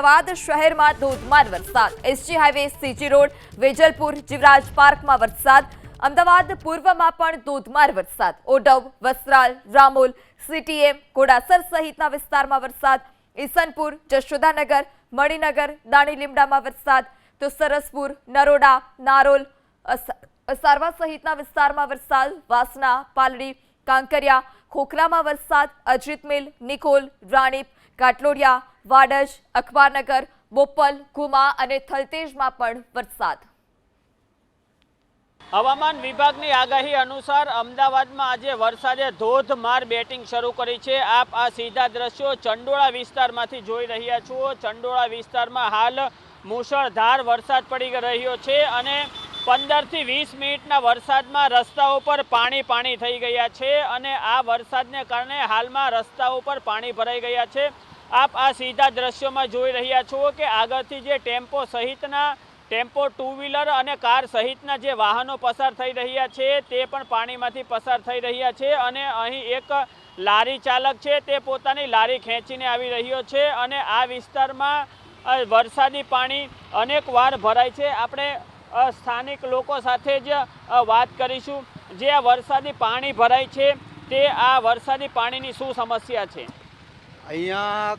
અમદાવાદ શહેરમાં ધોધમાર વરસાદ. SG highway, CG road, Vejalpur, Jivraj પાર્કમાં વરસાદ. અમદાવાદ પૂર્વમાં પણ ધોધમાર વરસાદ. ઓઢવ, વસ્ત્રાલ, રામોલ, સીટીએમ, ઘોડાસર સહિતના વિસ્તારમાં વરસાદ. ઈસનપુર, જશોદાનગર, મણિનગર, દાણીલીમડામાં વરસાદ. તો સરસપુર, નરોડા, નારોલ, અસારવા સહિતના વિસ્તારમાં વરસાદ. વાસણા, પાલડી, કાંકરિયા, ખોખરામાં વરસાદ. અજીત મિલ, નિકોલ, રાણીપ, કાટલોડિયા, વાડજ, અખબારનગર, બોપલ, ઘુમા અને થલતેજમાં પણ વરસાદ. હવામાન વિભાગની આગાહી અનુસાર અમદાવાદમાં આજે વરસાદે ધોધમાર બેટિંગ શરૂ કરી છે. આપ આ સીધા દ્રશ્યો ચંડોળા વિસ્તારમાંથી જોઈ રહ્યા છો. ચંડોળા વિસ્તારમાં હાલ મુશળધાર વરસાદ પડી રહ્યો છે અને 15 થી 20 મિનિટના વરસાદમાં રસ્તાઓ પર પાણી થઈ ગયા છે અને આ વરસાદને કારણે હાલમાં રસ્તાઓ પર પાણી ભરાઈ ગયા છે. આપ આ સીધા દ્રશ્યોમાં જોઈ રહ્યા છો કે આગળથી જે ટેમ્પો, ટુ વ્હીલર અને કાર સહિતના જે વાહનો પસાર થઈ રહ્યા છે તે પણ પાણીમાંથી પસાર થઈ રહ્યા છે અને અહીં એક લારી ચાલક છે તે પોતાની લારી ખેંચીને આવી રહ્યો છે અને આ વિસ્તારમાં વરસાદી પાણી અનેક વાર ભરાય છે. આપણે સ્થાનિક લોકો સાથે જ વાત કરીશું. જે આ વરસાદી પાણી ભરાય છે તે આ વરસાદી પાણીની શું સમસ્યા છે? અહીંયા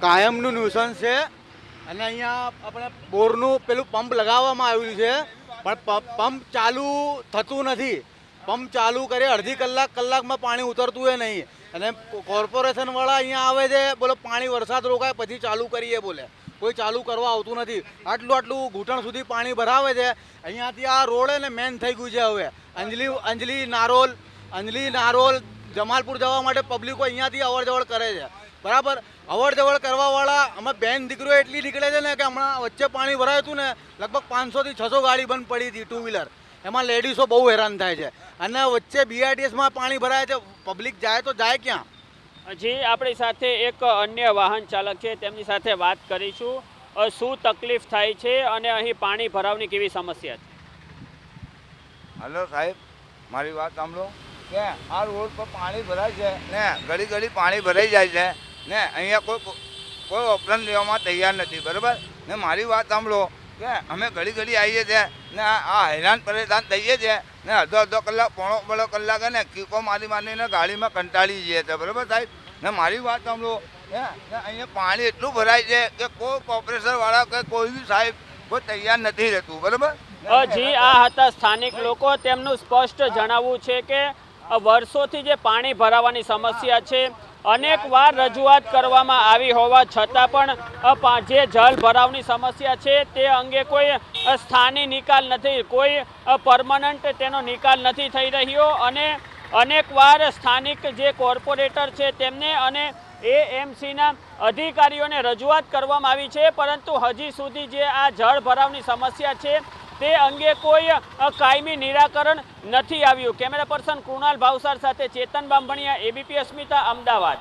કાયમનું ન્યુસન્સ છે અને અહીંયા આપણે બોરનું પેલું પંપ લગાવવામાં આવ્યું છે પણ પંપ ચાલુ થતું નથી. પંપ ચાલુ કરે અડધી કલાકમાં પાણી ઉતરતું એ નહીં અને કોર્પોરેશનવાળા અહીંયા આવે છે, બોલો પાણી વરસાદ રોકાય પછી ચાલુ કરીએ બોલે. કોઈ ચાલુ કરવા આવતું નથી. આટલું ઘૂંટણ સુધી પાણી ભરાવે છે. અહીંયાથી આ રોડ ને મેન થઈ ગયું છે. હવે અંજલી નારોલ જમાલપુર જવા માટે પબ્લિકો અહીંયાથી અવર જવર કરે છે. બરાબર, અવર જવર કરવાવાળા અમે બેન દીકરીઓ એટલી નીકળે છે ને કે હમણાં વચ્ચે પાણી ભરાયું હતું ને લગભગ 500 થી 600 ગાડી બંધ પડી હતી, ટુ વ્હીલર. એમાં લેડીઝો બહુ હેરાન થાય છે અને વચ્ચે બીઆરટીએસમાં પાણી ભરાય છે. પબ્લિક જાય તો જાય ક્યાં? જી, આપણી સાથે એક અન્ય વાહન ચાલક છે, તેમની સાથે વાત કરીશું. શું તકલીફ થાય છે અને અહીં પાણી ભરાવની કેવી સમસ્યા છે? હલો સાહેબ, મારી વાત સાંભળો કે આ રોડ પર પાણી ભરાય છે ને ઘડી પાણી ભરાઈ જાય છે ને અહીંયા કોઈ ઓપ્શન લેવામાં તૈયાર નથી. બરાબર ને, મારી વાત સાંભળો કે અમે ઘડી આવીએ છીએ ને આ હેરાન પરેશાન થઈએ છીએ ને અડધો કલાક પોણો કલાકે ને કીકો મારીને ગાડીમાં કંટાળી જઈએ છીએ. બરાબર સાહેબ, ને મારી વાત સાંભળો ને અહીંયા પાણી એટલું ભરાય છે કે કોઈ કોર્પોરેશનવાળા કે કોઈ બી સાહેબ કોઈ તૈયાર નથી રહેતું. બરાબર જી, આ હતા સ્થાનિક લોકો. તેમનું સ્પષ્ટ જણાવવું છે કે વર્ષોથી જે પાણી ભરાવાની સમસ્યા છે, અનેક વાર રજૂઆત કરવામાં આવી હોવા છતાં પણ જે જળ ભરાવની સમસ્યા છે તે અંગે કોઈ સ્થાનિક નિકાલ નથી, કોઈ પરમનન્ટ તેનો નિકાલ નથી થઈ રહ્યો અને અનેક વાર સ્થાનિક જે કોર્પોરેટર છે તેમને અને એએમસીના અધિકારીઓને રજૂઆત કરવામાં આવી છે, પરંતુ હજી સુધી જે આ જળ ભરાવની સમસ્યા છે તે અંગે કોઈ કાયમી નિરાકરણ નથી આવ્યું. કેમેરા પર્સન કૃણાલ ભાવસાર સાથે ચેતન બામભણિયા, એબીપી અસ્મિતા, અમદાવાદ.